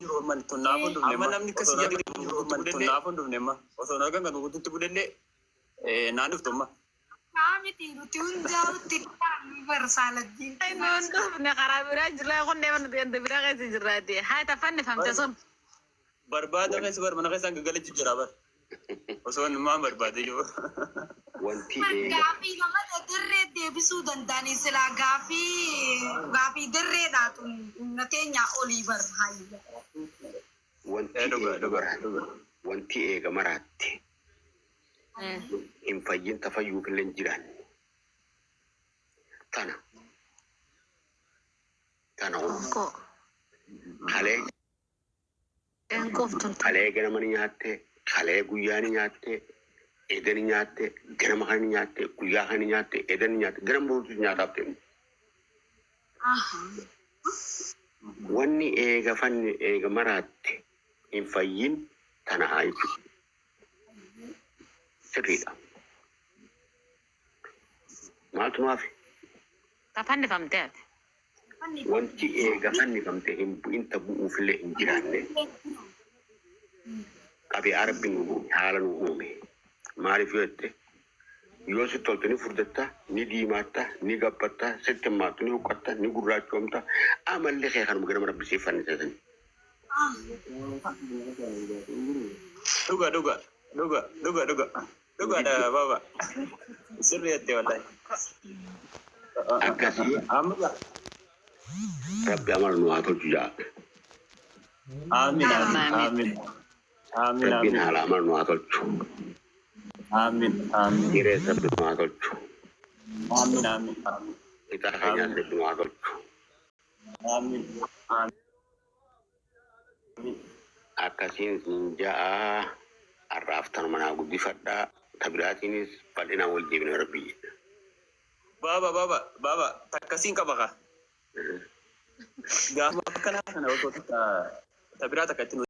Roman tunapon dum nema. Amanam ni kasi yakin Roman tunapon dum nema. Osona kan kan ututu budelle nanuf tumma. Kami tiru tunjau tikkan bersaladi. Ay nondo na karabira jira ko neman de bira kasi jira de. Hay ta fanne famte son. Barbada kan sebar mana kan gagali jira bar. Osona ma barbada yo. Wanti Gafi lama derre debisu dandani sila gafi derre datun natenya Oliver hay. wanti eega maraatti hin fayyin tafayyuu killeen jiran tana Ko. kalee ganama ni nyaatte kalee guyyaa ni nyaatte edan ni nyaatte ganama kan ni nyaatte guyyaa kan ni nyaatte edan ni nyaatte ganama boruutu nyaataaf ta'e wanni eega fanni eega maraatti hin fayyin tana haayitu sirriidha maaltu maafi Ta fanne famte. wanti eega fannifamte hin bu'inta bu'uufillee hin jiraanne qabee arabbiin nu uume haala nu uume maaliif yoo jette yoo si tolte ni furdatta ni diimaatta ni gabbatta sitti maattu ni huqqatta ni gurraachoomta amallee kee kanuma ganama rabbi siif fanniseesani Duga da baba. Sirri yatte wallahi. akkasii rabbi amala nu haa tolchu jaa Amin. rabbiin haala amala nu haa tolchu Amin. jirees rabbi nu haa tolchu Amin. ixaa keenyaas rabbi nu haa tolchu Amin. akkasiin siin ja'a arraaftan manaa guddifadhaa tabiraatiinis bal'inaan wal deebina rabbi Baba, takasin ka baka. Gama kana kana wato ta tabira ta katin